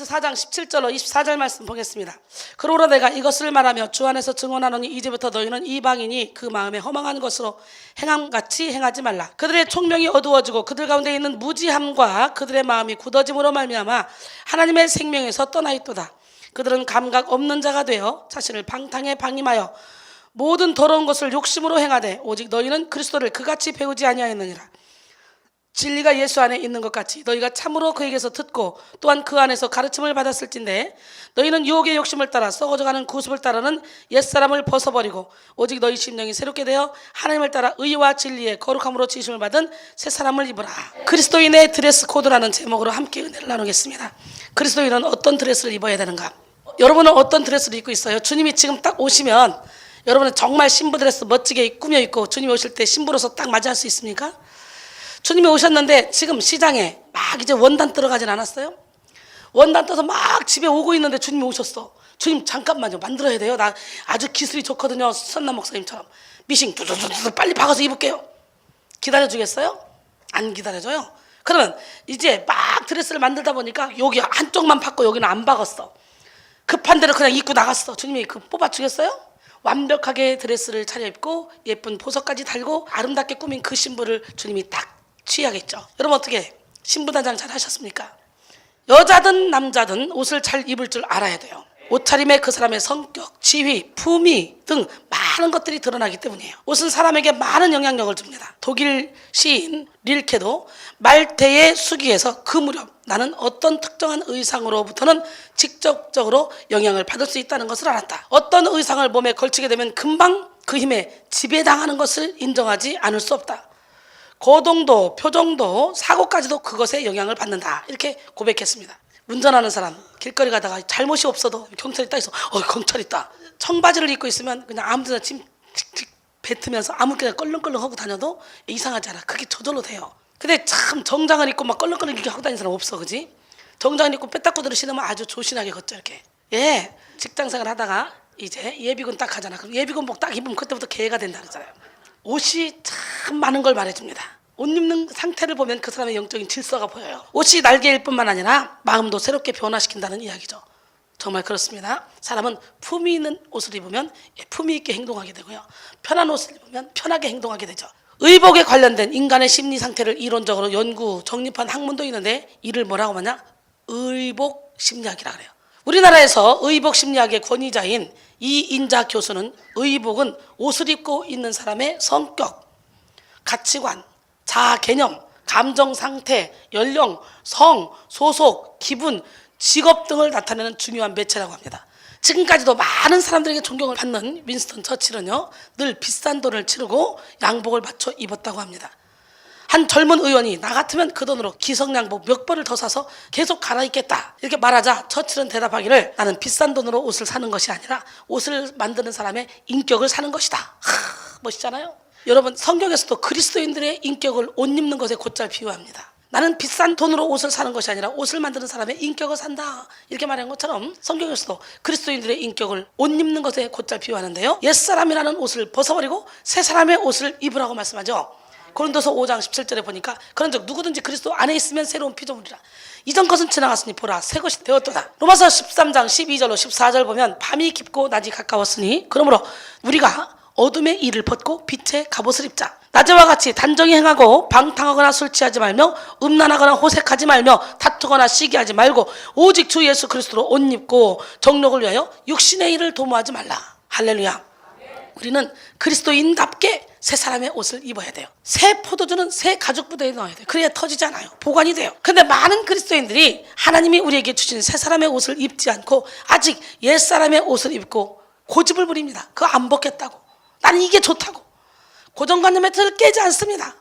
요한일서 4장 17절로 24절 말씀 보겠습니다. 그러므로 내가 이것을 말하며 주 안에서 증언하노니 이제부터 너희는 이방인이 그 마음에 허망한 것으로 행함같이 행하지 말라. 그들의 총명이 어두워지고 그들 가운데 있는 무지함과 그들의 마음이 굳어짐으로 말미암아 하나님의 생명에서 떠나 있도다. 그들은 감각 없는 자가 되어 자신을 방탕에 방임하여 모든 더러운 것을 욕심으로 행하되 오직 너희는 그리스도를 그같이 배우지 아니하였느니라. 진리가 예수 안에 있는 것 같이 너희가 참으로 그에게서 듣고 또한 그 안에서 가르침을 받았을진데 너희는 유혹의 욕심을 따라 썩어져가는 구습을 따르는 옛사람을 벗어버리고 오직 너희 심령이 새롭게 되어 하나님을 따라 의와 진리의 거룩함으로 지으심을 받은 새 사람을 입으라. 그리스도인의 드레스 코드라는 제목으로 함께 은혜를 나누겠습니다. 그리스도인은 어떤 드레스를 입어야 되는가? 여러분은 어떤 드레스를 입고 있어요? 주님이 지금 딱 오시면 여러분은 정말 신부 드레스 멋지게 꾸며 입고 주님이 오실 때 신부로서 딱 맞이할 수 있습니까? 주님이 오셨는데 지금 시장에 막 이제 원단 들어가진 않았어요? 원단 떠서 막 집에 오고 있는데 주님이 오셨어. 주님 잠깐만요, 만들어야 돼요. 나 아주 기술이 좋거든요. 선남 목사님처럼 미싱 두두두두 빨리 박아서 입을게요. 기다려주겠어요? 안 기다려줘요. 그러면 이제 막 드레스를 만들다 보니까 여기 한쪽만 박고 여기는 안 박았어. 급한 대로 그냥 입고 나갔어. 주님이 그 뽑아주겠어요? 완벽하게 드레스를 차려입고 예쁜 보석까지 달고 아름답게 꾸민 그 신부를 주님이 딱 취하겠죠. 여러분 어떻게 신부단장 잘 하셨습니까? 여자든 남자든 옷을 잘 입을 줄 알아야 돼요. 옷차림에 그 사람의 성격, 지위, 품위 등 많은 것들이 드러나기 때문이에요. 옷은 사람에게 많은 영향력을 줍니다. 독일 시인 릴케도 말대의 수기에서 그 무렵 나는 어떤 특정한 의상으로부터는 직접적으로 영향을 받을 수 있다는 것을 알았다. 어떤 의상을 몸에 걸치게 되면 금방 그 힘에 지배당하는 것을 인정하지 않을 수 없다. 거동도, 표정도, 사고까지도 그것에 영향을 받는다. 이렇게 고백했습니다. 운전하는 사람 길거리 가다가 잘못이 없어도 경찰이 딱 있어. 경찰 있다. 청바지를 입고 있으면 그냥 아무데나 침 뱉으면서 아무 그냥 껄렁껄렁 하고 다녀도 이상하지 않아. 그게 저절로 돼요. 근데 참 정장을 입고 막 껄렁껄렁 이렇게 하고 다니는 사람 없어, 그지? 정장을 입고 빼딱구들을 신으면 아주 조신하게 걷죠, 이렇게. 예, 직장생활 하다가 이제 예비군 딱 하잖아. 그럼 예비군복 딱 입으면 그때부터 개가 된다 그러잖아요. 옷이 참 많은 걸 말해줍니다. 옷 입는 상태를 보면 그 사람의 영적인 질서가 보여요. 옷이 날개일 뿐만 아니라 마음도 새롭게 변화시킨다는 이야기죠. 정말 그렇습니다. 사람은 품위 있는 옷을 입으면 품위 있게 행동하게 되고요. 편한 옷을 입으면 편하게 행동하게 되죠. 의복에 관련된 인간의 심리 상태를 이론적으로 연구, 정립한 학문도 있는데 이를 뭐라고 하냐? 의복 심리학이라고 그래요. 우리나라에서 의복 심리학의 권위자인 이인자 교수는 의복은 옷을 입고 있는 사람의 성격, 가치관, 자아 개념, 감정 상태, 연령, 성, 소속, 기분, 직업 등을 나타내는 중요한 매체라고 합니다. 지금까지도 많은 사람들에게 존경을 받는 윈스턴 처칠은요, 늘 비싼 돈을 치르고 양복을 맞춰 입었다고 합니다. 한 젊은 의원이 나 같으면 그 돈으로 기성양복 몇 벌을 더 사서 계속 갈아입겠다 이렇게 말하자 처칠은 대답하기를 나는 비싼 돈으로 옷을 사는 것이 아니라 옷을 만드는 사람의 인격을 사는 것이다. 멋있잖아요. 여러분 성경에서도 그리스도인들의 인격을 옷 입는 것에 곧잘 비유합니다. 나는 비싼 돈으로 옷을 사는 것이 아니라 옷을 만드는 사람의 인격을 산다 이렇게 말한 것처럼 성경에서도 그리스도인들의 인격을 옷 입는 것에 곧잘 비유하는데요, 옛사람이라는 옷을 벗어버리고 새 사람의 옷을 입으라고 말씀하죠. 고린도서 5장 17절에 보니까 그런즉 누구든지 그리스도 안에 있으면 새로운 피조물이라. 이전 것은 지나갔으니 보라 새 것이 되었도다. 로마서 13장 12절로 14절 보면 밤이 깊고 낮이 가까웠으니 그러므로 우리가 어둠의 일을 벗고 빛의 갑옷을 입자. 낮에와 같이 단정히 행하고 방탕하거나 술 취하지 말며 음란하거나 호색하지 말며 다투거나 시기하지 말고 오직 주 예수 그리스도로 옷 입고 정욕을 위하여 육신의 일을 도모하지 말라. 할렐루야. 우리는 그리스도인답게 새 사람의 옷을 입어야 돼요. 새 포도주는 새 가죽 부대에 넣어야 돼요. 그래야 터지지 않아요. 보관이 돼요. 근데 많은 그리스도인들이 하나님이 우리에게 주신 새 사람의 옷을 입지 않고 아직 옛 사람의 옷을 입고 고집을 부립니다. 그거 안 벗겠다고. 나는 이게 좋다고. 고정관념의 틀을 깨지 않습니다.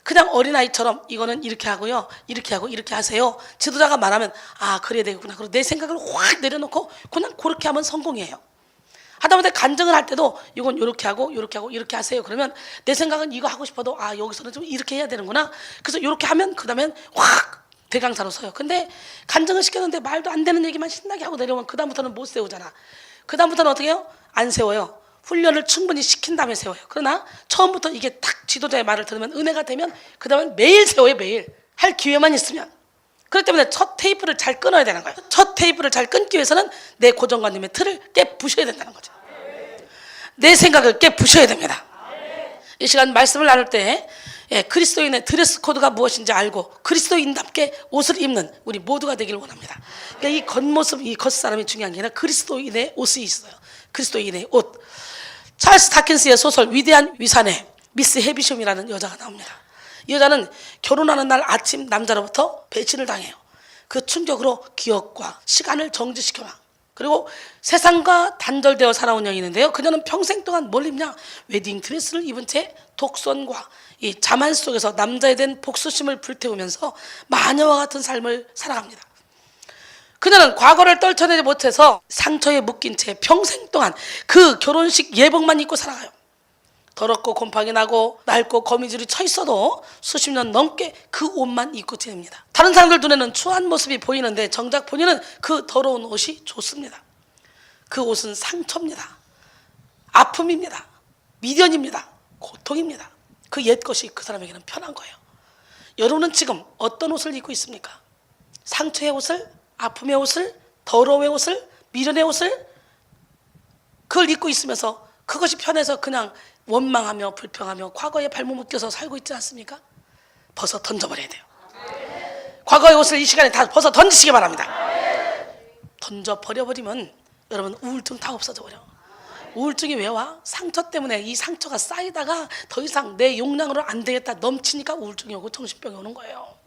그냥 어린아이처럼 이거는 이렇게 하고요, 이렇게 하고 이렇게 하세요. 지도자가 말하면 그래야 되겠구나. 그리고 내 생각을 확 내려놓고 그냥 그렇게 하면 성공이에요. 하다못해 간증을 할 때도 이건 이렇게 하고 이렇게 하고 이렇게 하세요. 그러면 내 생각은 이거 하고 싶어도 여기서는 좀 이렇게 해야 되는구나. 그래서 이렇게 하면 그 다음엔 확 대강사로 서요. 근데 간증을 시켰는데 말도 안 되는 얘기만 신나게 하고 내려오면 그 다음부터는 못 세우잖아. 그 다음부터는 어떻게 해요? 안 세워요. 훈련을 충분히 시킨 다음에 세워요. 그러나 처음부터 이게 딱 지도자의 말을 들으면 은혜가 되면 그 다음엔 매일 세워요. 매일 할 기회만 있으면. 그렇기 때문에 첫 테이프를 잘 끊어야 되는 거예요. 첫 테이프를 잘 끊기 위해서는 내 고정관념의 틀을 깨부셔야 된다는 거죠. 내 생각을 깨부셔야 됩니다. 이 시간 말씀을 나눌 때 그리스도인의 드레스 코드가 무엇인지 알고 그리스도인답게 옷을 입는 우리 모두가 되기를 원합니다. 그러니까 이 겉모습, 이 겉사람이 중요한 게 아니라 그리스도인의 옷이 있어요. 그리스도인의 옷. 찰스 다킨스의 소설 위대한 위산에 미스 해비숑이라는 여자가 나옵니다. 이 여자는 결혼하는 날 아침 남자로부터 배신을 당해요. 그 충격으로 기억과 시간을 정지시켜놔. 그리고 세상과 단절되어 살아온 여인인데요, 그녀는 평생 동안 뭘 입냐? 웨딩드레스를 입은 채 독선과 이 자만 속에서 남자에 대한 복수심을 불태우면서 마녀와 같은 삶을 살아갑니다. 그녀는 과거를 떨쳐내지 못해서 상처에 묶인 채 평생 동안 그 결혼식 예복만 입고 살아가요. 더럽고 곰팡이 나고 낡고 거미줄이 쳐 있어도 수십 년 넘게 그 옷만 입고 지냅니다. 다른 사람들 눈에는 추한 모습이 보이는데 정작 본인은 그 더러운 옷이 좋습니다. 그 옷은 상처입니다. 아픔입니다. 미련입니다. 고통입니다. 그 옛것이 그 사람에게는 편한 거예요. 여러분은 지금 어떤 옷을 입고 있습니까? 상처의 옷을, 아픔의 옷을, 더러움의 옷을, 미련의 옷을, 그걸 입고 있으면서 그것이 편해서 그냥 원망하며 불평하며 과거에 발목 묶여서 살고 있지 않습니까? 벗어 던져버려야 돼요. 과거의 옷을 이 시간에 다 벗어 던지시기 바랍니다. 던져버려버리면 여러분 우울증 다 없어져 버려. 우울증이 왜 와? 상처 때문에 이 상처가 쌓이다가 더 이상 내 용량으로 안 되겠다 넘치니까 우울증이 오고 정신병이 오는 거예요.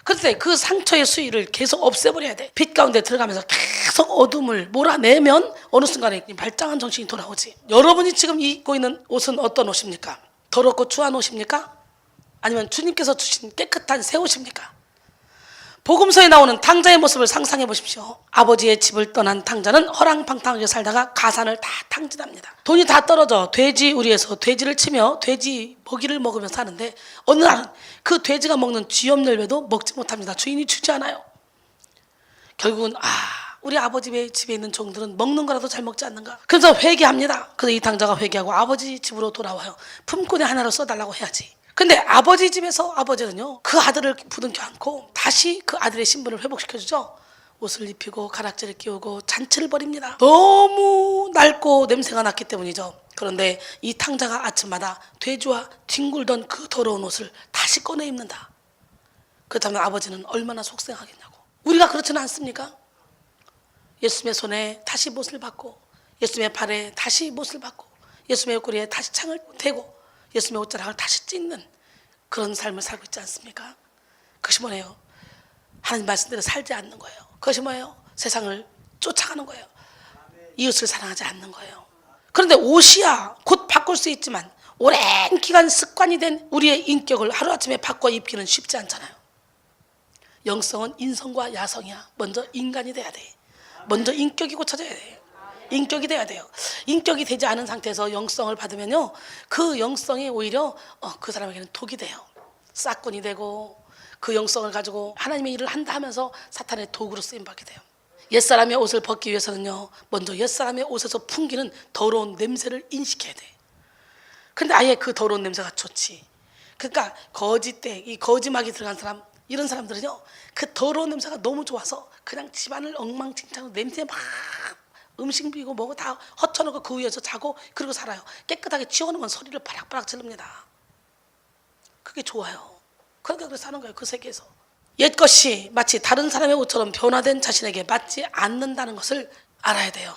그런데 그 상처의 수위를 계속 없애버려야 돼. 빛 가운데 들어가면서 계속 어둠을 몰아내면 어느 순간에 발장한 정신이 돌아오지. 여러분이 지금 입고 있는 옷은 어떤 옷입니까? 더럽고 추한 옷입니까? 아니면 주님께서 주신 깨끗한 새 옷입니까? 복음서에 나오는 탕자의 모습을 상상해 보십시오. 아버지의 집을 떠난 탕자는 허랑방탕하게 살다가 가산을 다 탕진합니다. 돈이 다 떨어져 돼지 우리에서 돼지를 치며 돼지 먹이를 먹으며 사는데 어느 날은 그 돼지가 먹는 쥐염열매도 먹지 못합니다. 주인이 주지 않아요. 결국은 우리 아버지 집에 있는 종들은 먹는 거라도 잘 먹지 않는가? 그래서 회개합니다. 그래서 이 탕자가 회개하고 아버지 집으로 돌아와요. 품꾼의 하나로 써달라고 해야지. 근데 아버지 집에서 아버지는요, 그 아들을 부둥켜 안고 다시 그 아들의 신분을 회복시켜주죠. 옷을 입히고 가락지를 끼우고 잔치를 벌입니다. 너무 낡고 냄새가 났기 때문이죠. 그런데 이 탕자가 아침마다 돼지와 뒹굴던 그 더러운 옷을 다시 꺼내 입는다. 그렇다면 아버지는 얼마나 속상하겠냐고. 우리가 그렇지는 않습니까? 예수님의 손에 다시 못을 받고, 예수님의 발에 다시 못을 받고, 예수님의 옆구리에 다시 창을 대고, 예수님의 옷자락을 다시 찢는 그런 삶을 살고 있지 않습니까? 그것이 뭐예요? 하나님 말씀대로 살지 않는 거예요. 그것이 뭐예요? 세상을 쫓아가는 거예요. 이웃을 사랑하지 않는 거예요. 그런데 옷이야 곧 바꿀 수 있지만 오랜 기간 습관이 된 우리의 인격을 하루아침에 바꿔 입기는 쉽지 않잖아요. 영성은 인성과 야성이야. 먼저 인간이 돼야 돼. 먼저 인격이 고쳐져야 돼. 인격이 돼야 돼요. 인격이 되지 않은 상태에서 영성을 받으면요, 그 영성이 오히려 그 사람에게는 독이 돼요. 싹군이 되고 그 영성을 가지고 하나님의 일을 한다 하면서 사탄의 도구로 쓰임받게 돼요. 옛사람의 옷을 벗기 위해서는요, 먼저 옛사람의 옷에서 풍기는 더러운 냄새를 인식해야 돼. 근데 아예 그 더러운 냄새가 좋지. 그러니까 거짓대, 이 거짓막이 들어간 사람, 이런 사람들은요, 그 더러운 냄새가 너무 좋아서 그냥 집안을 엉망진창으로 냄새 막 음식 비고 뭐고 다 허쳐놓고 그 위에서 자고 그러고 살아요. 깨끗하게 치워놓으면 소리를 바락바락 지릅니다. 그게 좋아요. 그러니까 그렇게 사는 거예요. 그 세계에서. 옛것이 마치 다른 사람의 옷처럼 변화된 자신에게 맞지 않는다는 것을 알아야 돼요.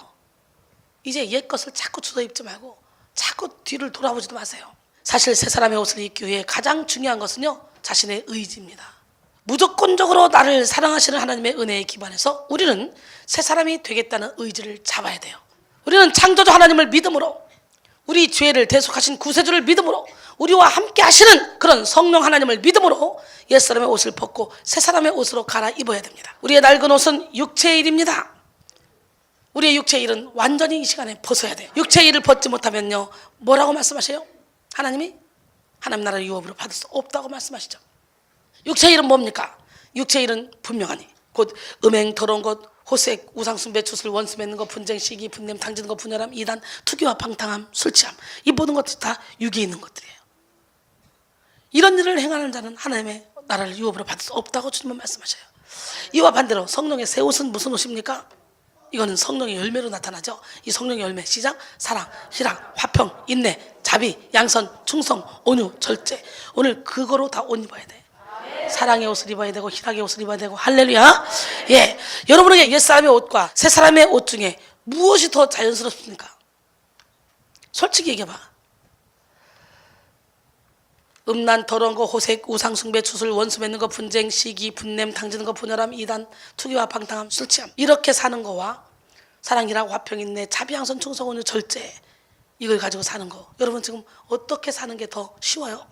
이제 옛것을 자꾸 주워 입지 말고 자꾸 뒤를 돌아보지도 마세요. 사실 새 사람의 옷을 입기 위해 가장 중요한 것은요, 자신의 의지입니다. 무조건적으로 나를 사랑하시는 하나님의 은혜에 기반해서 우리는 새 사람이 되겠다는 의지를 잡아야 돼요. 우리는 창조주 하나님을 믿음으로, 우리 죄를 대속하신 구세주를 믿음으로, 우리와 함께 하시는 그런 성령 하나님을 믿음으로 옛사람의 옷을 벗고 새 사람의 옷으로 갈아입어야 됩니다. 우리의 낡은 옷은 육체의 일입니다. 우리의 육체의 일은 완전히 이 시간에 벗어야 돼요. 육체의 일을 벗지 못하면요, 뭐라고 말씀하세요? 하나님이 하나님 나라를 유업으로 받을 수 없다고 말씀하시죠. 육체의 일은 뭡니까? 육체의 일은 분명하니 곧 음행, 더러운 것, 호색, 우상숭배, 추술, 원수 맺는 것, 분쟁, 시기, 분냄, 당지는 것, 분열함, 이단, 투기와 방탕함, 술 취함, 이 모든 것들이 다 육에 있는 것들이에요. 이런 일을 행하는 자는 하나님의 나라를 유업으로 받을 수 없다고 주님은 말씀하셔요. 이와 반대로 성령의 새 옷은 무슨 옷입니까? 이거는 성령의 열매로 나타나죠. 이 성령의 열매 시작: 사랑, 희락, 화평, 인내, 자비, 양선, 충성, 온유, 절제. 오늘 그거로 다 옷 입어야 돼. 사랑의 옷을 입어야 되고 희락의 옷을 입어야 되고. 할렐루야. 예, 여러분에게 옛사람의 옷과 새사람의 옷 중에 무엇이 더 자연스럽습니까? 솔직히 얘기해봐. 음란, 더러운 거, 호색, 우상숭배, 주술, 원수 맺는 거, 분쟁, 시기, 분냄, 당지는 거, 분열함, 이단, 투기와 방탕함, 술취함, 이렇게 사는 거와 사랑이랑 화평, 인내, 자비, 양선, 충성, 온유, 절제, 이걸 가지고 사는 거, 여러분 지금 어떻게 사는 게 더 쉬워요?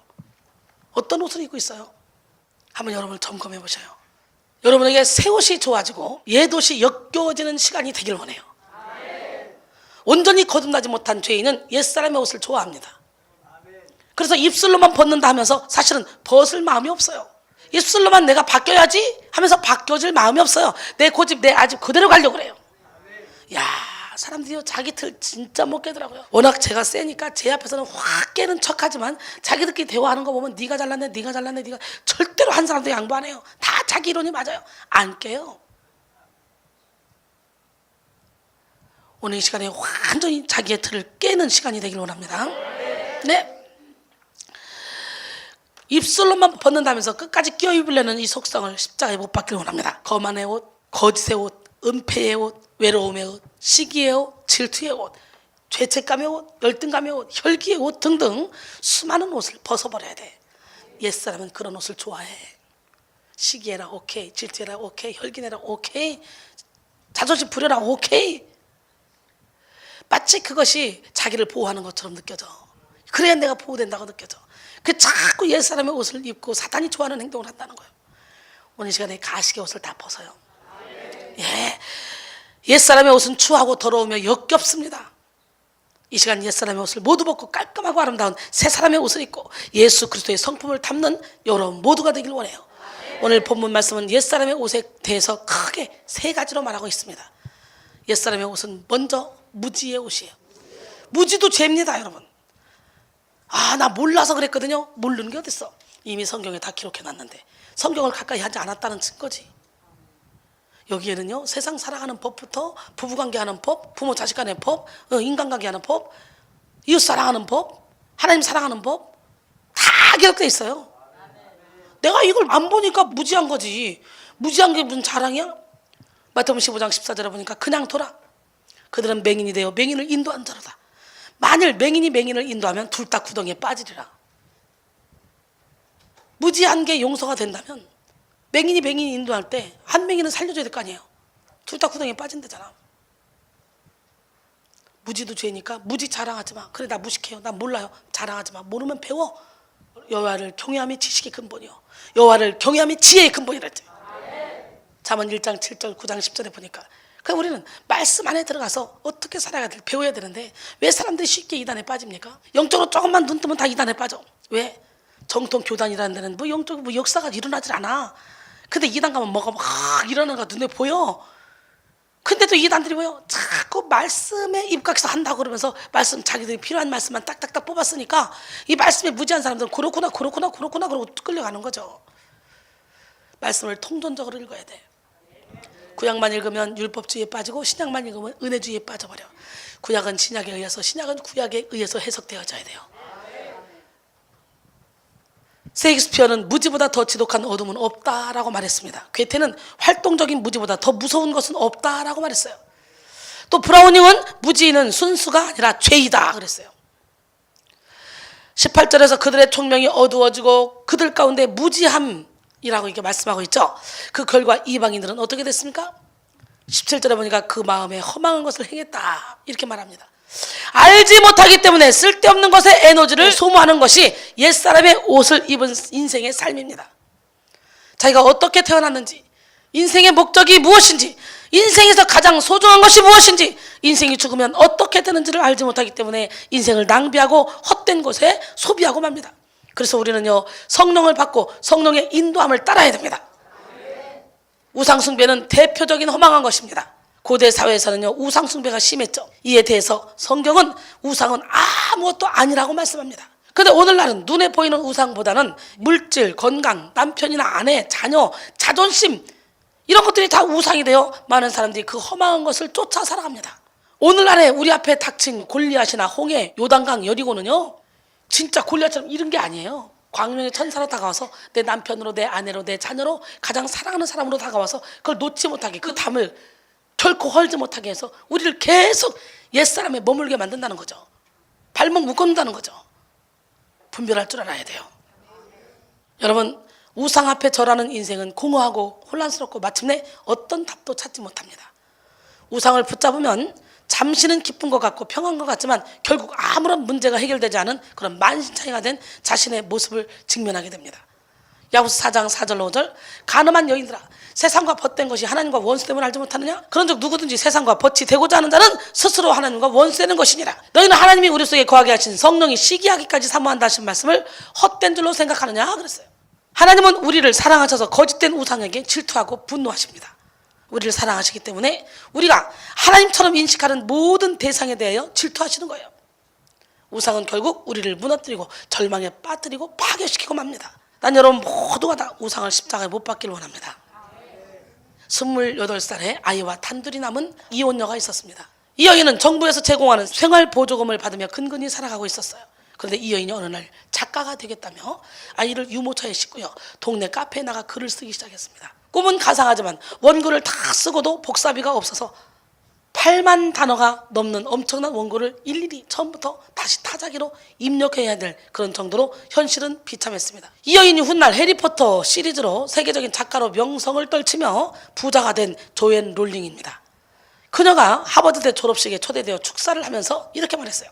어떤 옷을 입고 있어요? 한번 여러분을 점검해 보셔요. 여러분에게 새 옷이 좋아지고 옛 옷이 역겨워지는 시간이 되길 원해요. 온전히 거듭나지 못한 죄인은 옛사람의 옷을 좋아합니다. 그래서 입술로만 벗는다 하면서 사실은 벗을 마음이 없어요. 입술로만 내가 바뀌어야지 하면서 바뀌어질 마음이 없어요. 내 고집, 내 아집 그대로 가려고 그래요. 야, 사람들이 자기 틀 진짜 못 깨더라고요. 워낙 제가 세니까 제 앞에서는 확 깨는 척하지만 자기들끼리 대화하는 거 보면 네가 잘났네, 네가 잘났네, 네가, 절대로 한 사람도 양보 안 해요. 다 자기 이론이 맞아요. 안 깨요. 오늘 이 시간에 완전히 자기의 틀을 깨는 시간이 되길 원합니다. 네. 입술로만 벗는다면서 끝까지 껴입으려는 이 속성을 십자가에 못 박기를 원합니다. 거만의 옷, 거짓의 옷, 은폐의 옷, 외로움의 옷, 시기의 옷, 질투의 옷, 죄책감의 옷, 열등감의 옷, 혈기의 옷 등등 수많은 옷을 벗어버려야 돼. 옛사람은 그런 옷을 좋아해. 시기해라 오케이, 질투해라 오케이, 혈기내라 오케이, 자존심 부려라 오케이. 마치 그것이 자기를 보호하는 것처럼 느껴져. 그래야 내가 보호된다고 느껴져. 그 자꾸 옛사람의 옷을 입고 사탄이 좋아하는 행동을 한다는 거예요. 오늘 이 시간에 가식의 옷을 다 벗어요. 예, 옛사람의 옷은 추하고 더러우며 역겹습니다. 이 시간 옛사람의 옷을 모두 벗고 깔끔하고 아름다운 새사람의 옷을 입고 예수 그리스도의 성품을 담는 여러분 모두가 되길 원해요. 오늘 본문 말씀은 옛사람의 옷에 대해서 크게 세 가지로 말하고 있습니다. 옛사람의 옷은 먼저 무지의 옷이에요. 무지도 죄입니다, 여러분. 아, 나 몰라서 그랬거든요. 모르는 게 어딨어. 이미 성경에 다 기록해놨는데 성경을 가까이 하지 않았다는 증거지. 여기에는요, 세상 살아가는 법부터 부부관계하는 법, 부모 자식 간의 법, 인간관계하는 법, 이웃 사랑하는 법, 하나님 사랑하는 법 다 기록되어 있어요. 내가 이걸 안 보니까 무지한 거지. 무지한 게 무슨 자랑이야? 마태복음 15장 14절에 보니까 그냥 둬라. 그들은 맹인이 되어 맹인을 인도한 자로다. 만일 맹인이 맹인을 인도하면 둘 다 구덩이에 빠지리라. 무지한 게 용서가 된다면 맹인이 맹인이 인도할 때 한 맹인은 살려줘야 될 거 아니에요. 둘 다 구덩이에 빠진다잖아. 무지도 죄니까 무지 자랑하지 마. 그래 나 무식해요, 나 몰라요. 자랑하지 마. 모르면 배워. 여호와를 경외함이 지식의 근본이요 여호와를 경외함이 지혜의 근본이랬지. 잠언 1장 7절 9장 10절에 보니까 그러니까 우리는 말씀 안에 들어가서 어떻게 살아야 돼 배워야 되는데 왜 사람들이 쉽게 이단에 빠집니까? 영적으로 조금만 눈 뜨면 다 이단에 빠져. 왜? 정통 교단이라는 데는 뭐 영적 뭐 역사가 일어나질 않아. 근데 이단 가면 뭐가 막 일어나는 거 눈에 보여. 근데도 이단들이 뭐요? 자꾸 말씀에 입각해서 한다고 그러면서 말씀 자기들이 필요한 말씀만 딱딱딱 뽑았으니까 이 말씀에 무지한 사람들은 그렇구나 그러고 끌려가는 거죠. 말씀을 통전적으로 읽어야 돼. 구약만 읽으면 율법주의에 빠지고 신약만 읽으면 은혜주의에 빠져버려. 구약은 신약에 의해서, 신약은 구약에 의해서 해석되어져야 돼요. 셰익스피어는 무지보다 더 지독한 어둠은 없다라고 말했습니다. 괴테는 활동적인 무지보다 더 무서운 것은 없다라고 말했어요. 또 브라우닝은 무지는 순수가 아니라 죄이다 그랬어요. 18절에서 그들의 총명이 어두워지고 그들 가운데 무지함이라고 이렇게 말씀하고 있죠. 그 결과 이방인들은 어떻게 됐습니까? 17절에 보니까 그 마음에 허망한 것을 행했다 이렇게 말합니다. 알지 못하기 때문에 쓸데없는 것에 에너지를 소모하는 것이 옛사람의 옷을 입은 인생의 삶입니다. 자기가 어떻게 태어났는지, 인생의 목적이 무엇인지, 인생에서 가장 소중한 것이 무엇인지, 인생이 죽으면 어떻게 되는지를 알지 못하기 때문에 인생을 낭비하고 헛된 것에 소비하고 맙니다. 그래서 우리는요, 성령을 받고 성령의 인도함을 따라야 됩니다. 우상숭배는 대표적인 허망한 것입니다. 고대 사회에서는요, 우상숭배가 심했죠. 이에 대해서 성경은 우상은 아무것도 아니라고 말씀합니다. 근데 오늘날은 눈에 보이는 우상보다는 물질, 건강, 남편이나 아내, 자녀, 자존심 이런 것들이 다 우상이 되어 많은 사람들이 그 험한 것을 쫓아 살아갑니다. 오늘날에 우리 앞에 닥친 골리앗이나 홍해, 요단강, 여리고는요 진짜 골리앗처럼 이런 게 아니에요. 광명의 천사로 다가와서 내 남편으로, 내 아내로, 내 자녀로 가장 사랑하는 사람으로 다가와서 그걸 놓지 못하게, 그 담을 결코 헐지 못하게 해서 우리를 계속 옛사람에 머물게 만든다는 거죠. 발목 묶어놓는다는 거죠. 분별할 줄 알아야 돼요. 여러분, 우상 앞에 절하는 인생은 공허하고 혼란스럽고 마침내 어떤 답도 찾지 못합니다. 우상을 붙잡으면 잠시는 기쁜 것 같고 평안한 것 같지만 결국 아무런 문제가 해결되지 않은 그런 만신창이가 된 자신의 모습을 직면하게 됩니다. 야고보서 4장 4절로 5절, 간음한 여인들아, 세상과 벗된 것이 하나님과 원수됨을 알지 못하느냐? 그런즉 누구든지 세상과 벗이 되고자 하는 자는 스스로 하나님과 원수되는 것이니라. 너희는 하나님이 우리 속에 거하게 하신 성령이 시기하기까지 사모한다 하신 말씀을 헛된 줄로 생각하느냐 그랬어요. 하나님은 우리를 사랑하셔서 거짓된 우상에게 질투하고 분노하십니다. 우리를 사랑하시기 때문에 우리가 하나님처럼 인식하는 모든 대상에 대하여 질투하시는 거예요. 우상은 결국 우리를 무너뜨리고 절망에 빠뜨리고 파괴시키고 맙니다. 난 여러분 모두가 다 우상을 십자가에 못 박기를 원합니다. 28살에 아이와 단둘이 남은 이혼녀가 있었습니다. 이 여인은 정부에서 제공하는 생활보조금을 받으며 근근히 살아가고 있었어요. 그런데 이 여인이 어느 날 작가가 되겠다며 아이를 유모차에 싣고요 동네 카페에 나가 글을 쓰기 시작했습니다. 꿈은 가상하지만 원고를 다 쓰고도 복사비가 없어서 8만 단어가 넘는 엄청난 원고를 일일이 처음부터 다시 타자기로 입력해야 될 그런 정도로 현실은 비참했습니다. 이 여인이 훗날 해리포터 시리즈로 세계적인 작가로 명성을 떨치며 부자가 된 조앤 롤링입니다. 그녀가 하버드대 졸업식에 초대되어 축사를 하면서 이렇게 말했어요.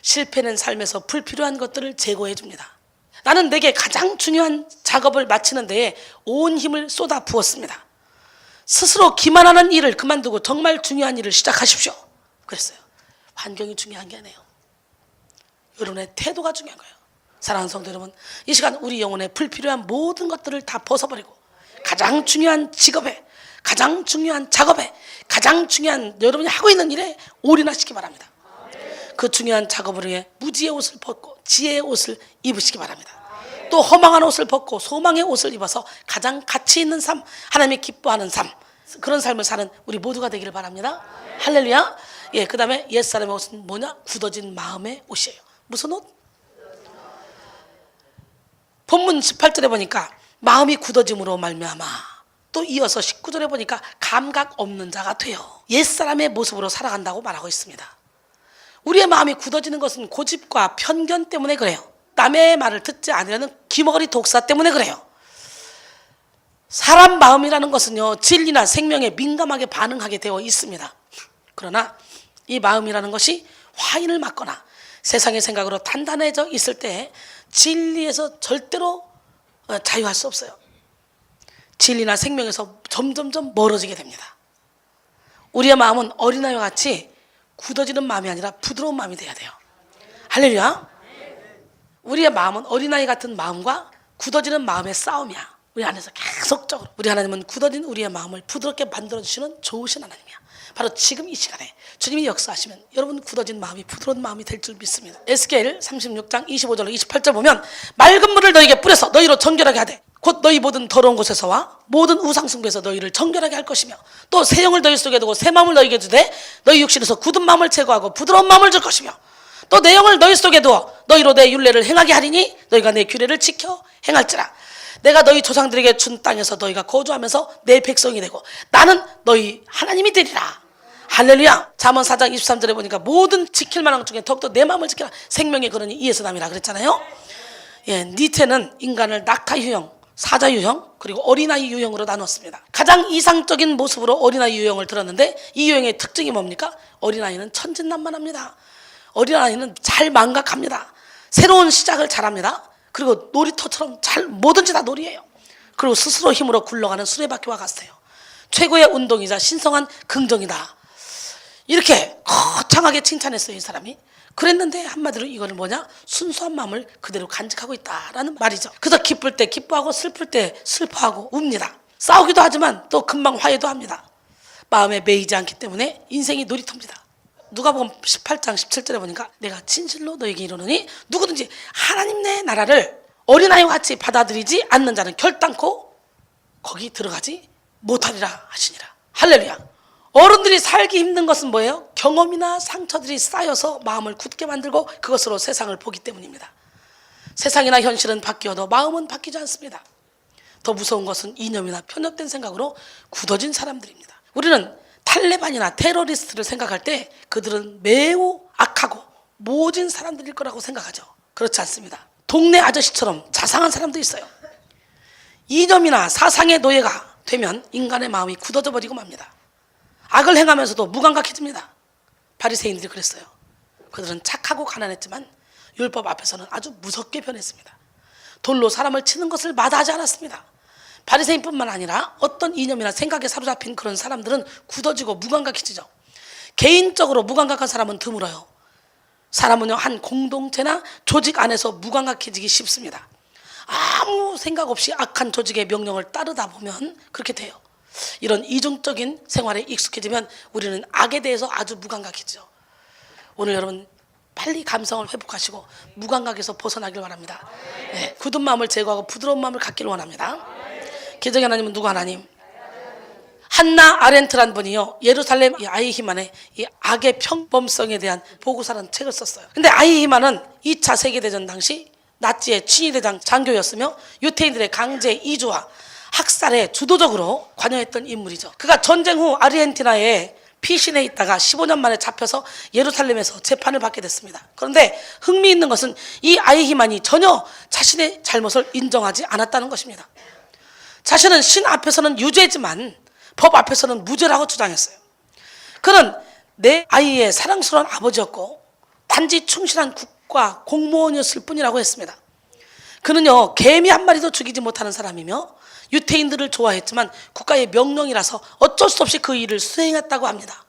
실패는 삶에서 불필요한 것들을 제거해 줍니다. 나는 내게 가장 중요한 작업을 마치는 데에 온 힘을 쏟아 부었습니다. 스스로 기만하는 일을 그만두고 정말 중요한 일을 시작하십시오. 그랬어요. 환경이 중요한 게 아니에요. 여러분의 태도가 중요한 거예요. 사랑하는 성도 여러분, 이 시간 우리 영혼에 불필요한 모든 것들을 다 벗어버리고 가장 중요한 직업에, 가장 중요한 작업에, 가장 중요한 여러분이 하고 있는 일에 올인하시기 바랍니다. 그 중요한 작업을 위해 무지의 옷을 벗고 지혜의 옷을 입으시기 바랍니다. 또 허망한 옷을 벗고 소망의 옷을 입어서 가장 가치 있는 삶, 하나님이 기뻐하는 삶, 그런 삶을 사는 우리 모두가 되기를 바랍니다. 할렐루야. 예, 그 다음에 옛사람의 옷은 뭐냐? 굳어진 마음의 옷이에요. 무슨 옷? 본문 18절에 보니까 마음이 굳어짐으로 말미암아, 또 이어서 19절에 보니까 감각 없는 자가 되어 옛사람의 모습으로 살아간다고 말하고 있습니다. 우리의 마음이 굳어지는 것은 고집과 편견 때문에 그래요. 남의 말을 듣지 않으려는 기머거리 독사 때문에 그래요. 사람 마음이라는 것은요, 진리나 생명에 민감하게 반응하게 되어 있습니다. 그러나 이 마음이라는 것이 화인을 맞거나 세상의 생각으로 단단해져 있을 때 진리에서 절대로 자유할 수 없어요. 진리나 생명에서 점점점 멀어지게 됩니다. 우리의 마음은 어린아이와 같이 굳어지는 마음이 아니라 부드러운 마음이 돼야 돼요. 할렐루야. 우리의 마음은 어린아이 같은 마음과 굳어지는 마음의 싸움이야. 우리 안에서 계속적으로 우리 하나님은 굳어진 우리의 마음을 부드럽게 만들어주시는 좋으신 하나님이야. 바로 지금 이 시간에 주님이 역사하시면 여러분 굳어진 마음이 부드러운 마음이 될 줄 믿습니다. 에스겔 36장 25절로 28절 보면 맑은 물을 너희에게 뿌려서 너희로 정결하게 하되 곧 너희 모든 더러운 곳에서와 모든 우상숭배에서 너희를 정결하게 할 것이며 또 새 영을 너희 속에 두고 새 마음을 너희에게 주되 너희 육신에서 굳은 마음을 제거하고 부드러운 마음을 줄 것이며 또 내 영을 너희 속에 두어 너희로 내 율례를 행하게 하리니 너희가 내 규례를 지켜 행할지라. 내가 너희 조상들에게 준 땅에서 너희가 거주하면서 내 백성이 되고 나는 너희 하나님이 되리라. 할렐루야. 잠언 4장 23절에 보니까 모든 지킬 만한 것 중에 더욱더 내 마음을 지키라. 생명의 근원이 이에서 남이라 그랬잖아요. 예, 니체는 인간을 낙타 유형, 사자 유형, 그리고 어린아이 유형으로 나눴습니다. 가장 이상적인 모습으로 어린아이 유형을 들었는데 이 유형의 특징이 뭡니까? 어린아이는 천진난만합니다. 어린아이는 잘 망각합니다. 새로운 시작을 잘합니다. 그리고 놀이터처럼 잘 뭐든지 다 놀이에요. 그리고 스스로 힘으로 굴러가는 수레바퀴와 같아요. 최고의 운동이자 신성한 긍정이다. 이렇게 거창하게 칭찬했어요, 이 사람이. 그랬는데 한마디로 이거는 뭐냐? 순수한 마음을 그대로 간직하고 있다라는 말이죠. 그래서 기쁠 때 기뻐하고 슬플 때 슬퍼하고 웁니다. 싸우기도 하지만 또 금방 화해도 합니다. 마음에 매이지 않기 때문에 인생이 놀이터입니다. 누가복음 18장 17절에 보니까 내가 진실로 너에게 이르노니 누구든지 하나님 내 나라를 어린아이와 같이 받아들이지 않는 자는 결단코 거기 들어가지 못하리라 하시니라. 할렐루야. 어른들이 살기 힘든 것은 뭐예요? 경험이나 상처들이 쌓여서 마음을 굳게 만들고 그것으로 세상을 보기 때문입니다. 세상이나 현실은 바뀌어도 마음은 바뀌지 않습니다. 더 무서운 것은 이념이나 편협된 생각으로 굳어진 사람들입니다. 우리는 탈레반이나 테러리스트를 생각할 때 그들은 매우 악하고 모진 사람들일 거라고 생각하죠. 그렇지 않습니다. 동네 아저씨처럼 자상한 사람도 있어요. 이념이나 사상의 노예가 되면 인간의 마음이 굳어져 버리고 맙니다. 악을 행하면서도 무감각해집니다. 바리새인들이 그랬어요. 그들은 착하고 가난했지만 율법 앞에서는 아주 무섭게 변했습니다. 돌로 사람을 치는 것을 마다하지 않았습니다. 바리새인뿐만 아니라 어떤 이념이나 생각에 사로잡힌 그런 사람들은 굳어지고 무감각해지죠. 개인적으로 무감각한 사람은 드물어요. 사람은요, 한 공동체나 조직 안에서 무감각해지기 쉽습니다. 아무 생각 없이 악한 조직의 명령을 따르다 보면 그렇게 돼요. 이런 이중적인 생활에 익숙해지면 우리는 악에 대해서 아주 무감각해지죠. 오늘 여러분 빨리 감성을 회복하시고 무감각에서 벗어나길 바랍니다. 네, 굳은 마음을 제거하고 부드러운 마음을 갖기를 원합니다. 기적의 하나님은 누구 하나님? 한나 아렌트란 분이요, 예루살렘 아이히만의 이 악의 평범성에 대한 보고서라는 책을 썼어요. 근데 아이히만은 2차 세계대전 당시 나치의 친위대장 장교였으며 유태인들의 강제 이주와 학살에 주도적으로 관여했던 인물이죠. 그가 전쟁 후 아르헨티나에 피신해 있다가 15년 만에 잡혀서 예루살렘에서 재판을 받게 됐습니다. 그런데 흥미있는 것은 이 아이히만이 전혀 자신의 잘못을 인정하지 않았다는 것입니다. 자신은 신 앞에서는 유죄지만 법 앞에서는 무죄라고 주장했어요. 그는 내 아이의 사랑스러운 아버지였고 단지 충실한 국가 공무원이었을 뿐이라고 했습니다. 그는요, 개미 한 마리도 죽이지 못하는 사람이며 유태인들을 좋아했지만 국가의 명령이라서 어쩔 수 없이 그 일을 수행했다고 합니다.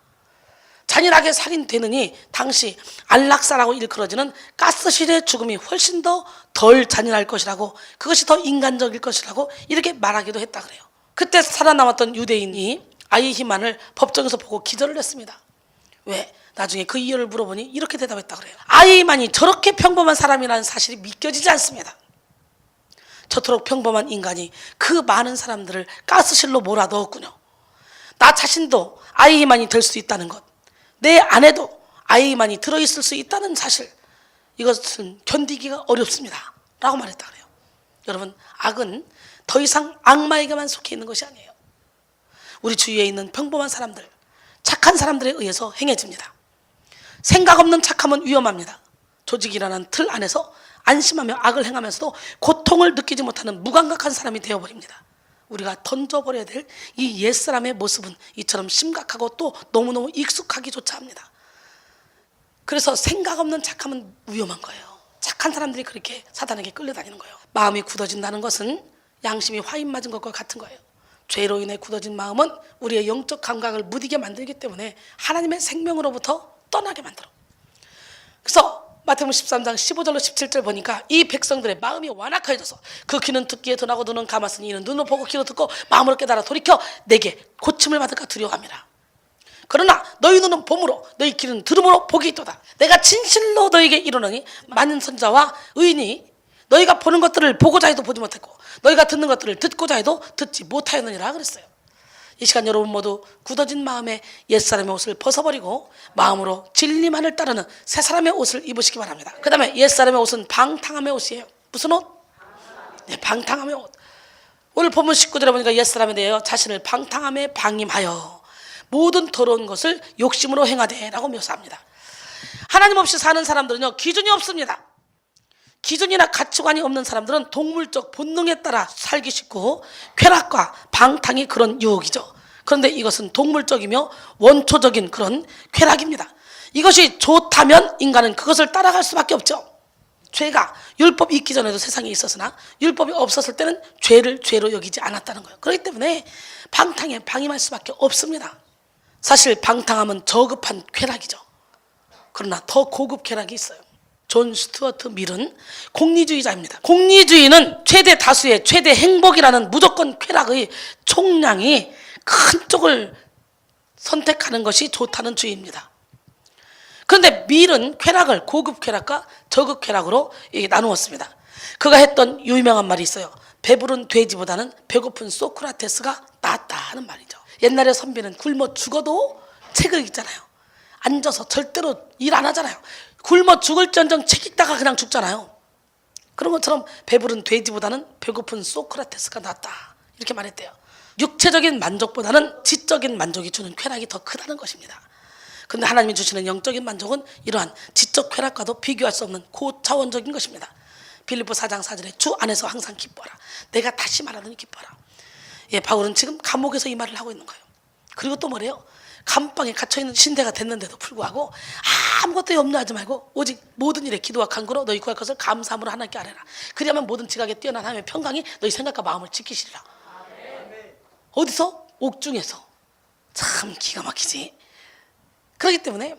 잔인하게 살인되느니 당시 안락사라고 일컬어지는 가스실의 죽음이 훨씬 더 덜 잔인할 것이라고, 그것이 더 인간적일 것이라고 이렇게 말하기도 했다 그래요. 그때 살아남았던 유대인이 아이히만을 법정에서 보고 기절을 했습니다. 왜? 나중에 그 이유를 물어보니 이렇게 대답했다 그래요. 아이히만이 저렇게 평범한 사람이라는 사실이 믿겨지지 않습니다. 저토록 평범한 인간이 그 많은 사람들을 가스실로 몰아넣었군요. 나 자신도 아이히만이 될 수 있다는 것, 내 안에도 아이히만이 들어있을 수 있다는 사실, 이것은 견디기가 어렵습니다 라고 말했다 그래요. 여러분, 악은 더 이상 악마에게만 속해 있는 것이 아니에요. 우리 주위에 있는 평범한 사람들, 착한 사람들에 의해서 행해집니다. 생각 없는 착함은 위험합니다. 조직이라는 틀 안에서 안심하며 악을 행하면서도 고통을 느끼지 못하는 무감각한 사람이 되어버립니다. 우리가 던져버려야 될 이 옛사람의 모습은 이처럼 심각하고 또 너무너무 익숙하기조차 합니다. 그래서 생각 없는 착함은 위험한 거예요. 착한 사람들이 그렇게 사단에게 끌려다니는 거예요. 마음이 굳어진다는 것은 양심이 화인 맞은 것과 같은 거예요. 죄로 인해 굳어진 마음은 우리의 영적 감각을 무디게 만들기 때문에 하나님의 생명으로부터 떠나게 만들어. 그래서 마태복음 13장 15절로 17절 보니까 이 백성들의 마음이 완악해져서 그 귀는 듣기에 둔하고 눈은 감았으니 이는 눈으로 보고 귀로 듣고 마음으로 깨달아 돌이켜 내게 고침을 받을까 두려워함이라. 그러나 너희 눈은 봄으로 너희 귀는 들음으로 복이 있도다. 내가 진실로 너희에게 이르노니 많은 선자와 의인이 너희가 보는 것들을 보고자 해도 보지 못했고 너희가 듣는 것들을 듣고자 해도 듣지 못하였느니라 그랬어요. 이 시간 여러분 모두 굳어진 마음에 옛사람의 옷을 벗어버리고 마음으로 진리만을 따르는 새사람의 옷을 입으시기 바랍니다. 그 다음에 옛사람의 옷은 방탕함의 옷이에요. 무슨 옷? 네, 방탕함의 옷. 오늘 본문 19절에 보니까 옛사람에 대하여 자신을 방탕함에 방임하여 모든 더러운 것을 욕심으로 행하되 라고 묘사합니다. 하나님 없이 사는 사람들은요, 기준이 없습니다. 기준이나 가치관이 없는 사람들은 동물적 본능에 따라 살기 쉽고 쾌락과 방탕이 그런 유혹이죠. 그런데 이것은 동물적이며 원초적인 그런 쾌락입니다. 이것이 좋다면 인간은 그것을 따라갈 수밖에 없죠. 죄가 율법이 있기 전에도 세상에 있었으나 율법이 없었을 때는 죄를 죄로 여기지 않았다는 거예요. 그렇기 때문에 방탕에 방임할 수밖에 없습니다. 사실 방탕함은 저급한 쾌락이죠. 그러나 더 고급 쾌락이 있어요. 존 스튜어트 밀은 공리주의자입니다. 공리주의는 최대 다수의 최대 행복이라는 무조건 쾌락의 총량이 큰 쪽을 선택하는 것이 좋다는 주의입니다. 그런데 밀은 쾌락을 고급 쾌락과 저급 쾌락으로 이게 나누었습니다. 그가 했던 유명한 말이 있어요. 배부른 돼지보다는 배고픈 소크라테스가 낫다 하는 말이죠. 옛날에 선비는 굶어 죽어도 책을 읽잖아요. 앉아서 절대로 일 안 하잖아요. 굶어 죽을지언정 책 읽다가 그냥 죽잖아요. 그런 것처럼 배부른 돼지보다는 배고픈 소크라테스가 낫다 이렇게 말했대요. 육체적인 만족보다는 지적인 만족이 주는 쾌락이 더 크다는 것입니다. 그런데 하나님이 주시는 영적인 만족은 이러한 지적 쾌락과도 비교할 수 없는 고차원적인 것입니다. 빌립보 4장 4절에 주 안에서 항상 기뻐하라. 내가 다시 말하노니 기뻐하라. 예, 바울은 지금 감옥에서 이 말을 하고 있는 거예요. 그리고 또 뭐래요? 감방에 갇혀있는 신대가 됐는데도 불구하고 아무것도 염려하지 말고 오직 모든 일에 기도와 간구로 너희 구할 것을 감사함으로 하나님께 아뢰라. 그리하면 모든 지각에 뛰어난 하나님의 평강이 너희 생각과 마음을 지키시리라. 어디서? 옥중에서. 참 기가 막히지. 그렇기 때문에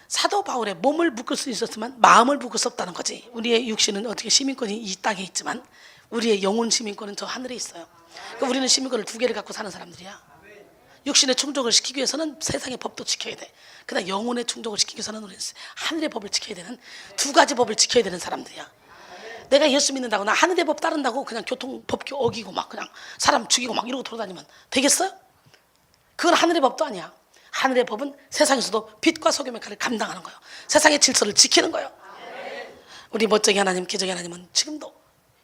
사도 바울의 몸을 묶을 수 있었지만 마음을 묶을 수 없다는 거지. 우리의 육신은 어떻게 시민권이 이 땅에 있지만 우리의 영혼 시민권은 저 하늘에 있어요. 그러니까 우리는 시민권을 2개를 갖고 사는 사람들이야. 육신의 충족을 시키기 위해서는 세상의 법도 지켜야 돼. 그러나 영혼의 충족을 시키기 위해서는 우리는 하늘의 법을 지켜야 되는 2가지 법을 지켜야 되는 사람들이야. 내가 예수 믿는다고 나 하늘의 법 따른다고 그냥 교통법 어기고 막 그냥 사람 죽이고 막 이러고 돌아다니면 되겠어요? 그건 하늘의 법도 아니야. 하늘의 법은 세상에서도 빛과 소금의 역할을 감당하는 거예요. 세상의 질서를 지키는 거예요. 우리 멋쟁이 하나님, 기적의 하나님은 지금도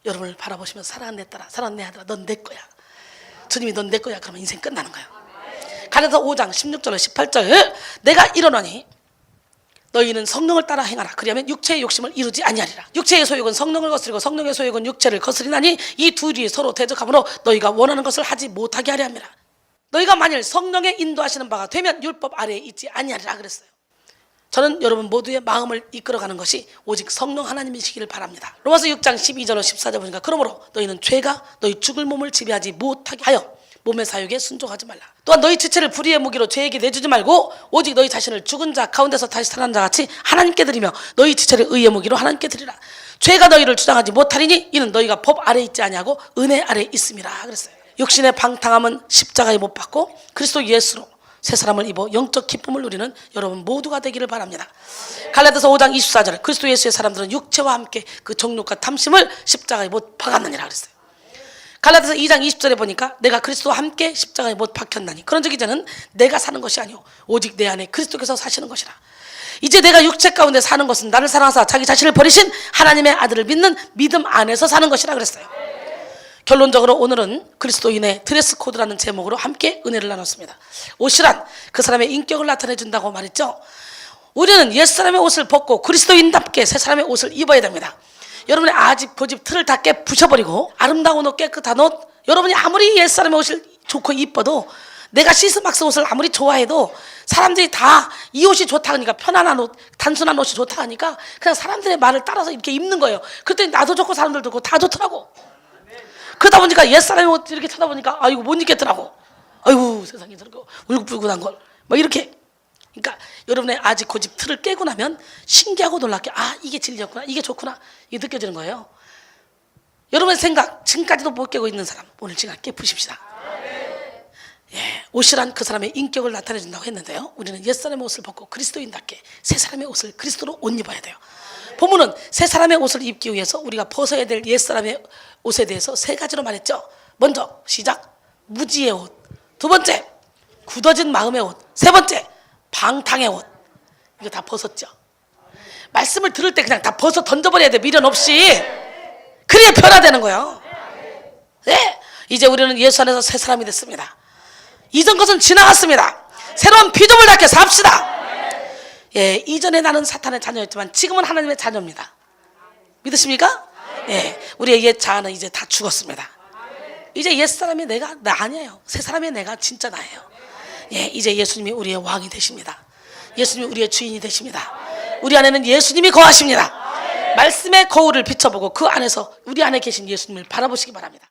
여러분을 바라보시면서 사랑하는 내 딸아, 사랑하는 내 아들아, 넌 내 거야. 주님이 넌 내 거야. 그러면 인생 끝나는 거예요. 갈라디아서 5장 16절로 18절 내가 이르노니 너희는 성령을 따라 행하라. 그리하면 육체의 욕심을 이루지 아니하리라. 육체의 소욕은 성령을 거스리고 성령의 소욕은 육체를 거스리나니 이 둘이 서로 대적하므로 너희가 원하는 것을 하지 못하게 하려 함이라. 너희가 만일 성령의 인도하시는 바가 되면 율법 아래에 있지 아니하리라 그랬어요. 저는 여러분 모두의 마음을 이끌어가는 것이 오직 성령 하나님이시기를 바랍니다. 로마서 6장 12절로 14절 보니까 그러므로 너희는 죄가 너희 죽을 몸을 지배하지 못하게 하여 몸의 사욕에 순종하지 말라. 또한 너희 지체를 불의의 무기로 죄에게 내주지 말고 오직 너희 자신을 죽은 자 가운데서 다시 살아난 자 같이 하나님께 드리며 너희 지체를 의의 무기로 하나님께 드리라. 죄가 너희를 주장하지 못하리니 이는 너희가 법 아래 있지 아니하고 은혜 아래 있음이라 그랬어요. 육신의 방탕함은 십자가에 못 박고 그리스도 예수로 새 사람을 입어 영적 기쁨을 누리는 여러분 모두가 되기를 바랍니다. 갈라디아서 5장 24절 그리스도 예수의 사람들은 육체와 함께 그 정욕과 탐심을 십자가에 못 박았느니라 그랬어요. 갈라디아서 2장 20절에 보니까 내가 그리스도와 함께 십자가에 못 박혔나니 그런 적이 이제는 내가 사는 것이 아니오 오직 내 안에 그리스도께서 사시는 것이라. 이제 내가 육체 가운데 사는 것은 나를 사랑하사 자기 자신을 버리신 하나님의 아들을 믿는 믿음 안에서 사는 것이라 그랬어요. 결론적으로 오늘은 그리스도인의 드레스 코드라는 제목으로 함께 은혜를 나눴습니다. 옷이란 그 사람의 인격을 나타내 준다고 말했죠. 우리는 옛사람의 옷을 벗고 그리스도인답게 새 사람의 옷을 입어야 됩니다. 여러분의 아집 고집 틀을 다 부셔버리고 아름다운 옷 깨끗한 옷, 여러분이 아무리 옛사람의 옷을 좋고 이뻐도 내가 시스막스 옷을 아무리 좋아해도 사람들이 다 이 옷이 좋다 하니까 편안한 옷, 단순한 옷이 좋다 하니까 그냥 사람들의 말을 따라서 이렇게 입는 거예요. 그랬더니 나도 좋고 사람들도 좋고 다 좋더라고. 그러다 보니까 옛사람의 옷 이렇게 쳐다보니까 아이고 못 입겠더라고. 아이고 세상에 저렇게 울긋불긋한 걸 막 이렇게. 그러니까 여러분의 아직 고집 틀을 깨고 나면 신기하고 놀랍게 아 이게 진리였구나, 이게 좋구나, 이게 느껴지는 거예요. 여러분의 생각 지금까지도 못 깨고 있는 사람 오늘 시간 깨푸십시다. 예, 옷이란 그 사람의 인격을 나타내준다고 했는데요, 우리는 옛사람의 옷을 벗고 그리스도인답게 새 사람의 옷을 그리스도로 옷 입어야 돼요. 본문은 새 사람의 옷을 입기 위해서 우리가 벗어야 될 옛사람의 옷에 대해서 3가지로 말했죠. 먼저 시작, 무지의 옷. 2번째, 굳어진 마음의 옷. 3번째, 방탕의 옷. 이거 다 벗었죠. 말씀을 들을 때 그냥 다 벗어 던져버려야 돼. 미련 없이. 그래야 변화되는 거예요. 네, 이제 우리는 예수 안에서 새 사람이 됐습니다. 이전 것은 지나갔습니다. 새로운 피조물 답게 삽시다. 예, 이전에 나는 사탄의 자녀였지만 지금은 하나님의 자녀입니다. 믿으십니까? 예, 우리의 옛 자아는 이제 다 죽었습니다. 이제 옛 사람이 나 아니에요. 새 사람의 내가 진짜 나예요. 예, 이제 예수님이 우리의 왕이 되십니다. 예수님이 우리의 주인이 되십니다. 우리 안에는 예수님이 거하십니다. 말씀의 거울을 비춰보고 그 안에서 우리 안에 계신 예수님을 바라보시기 바랍니다.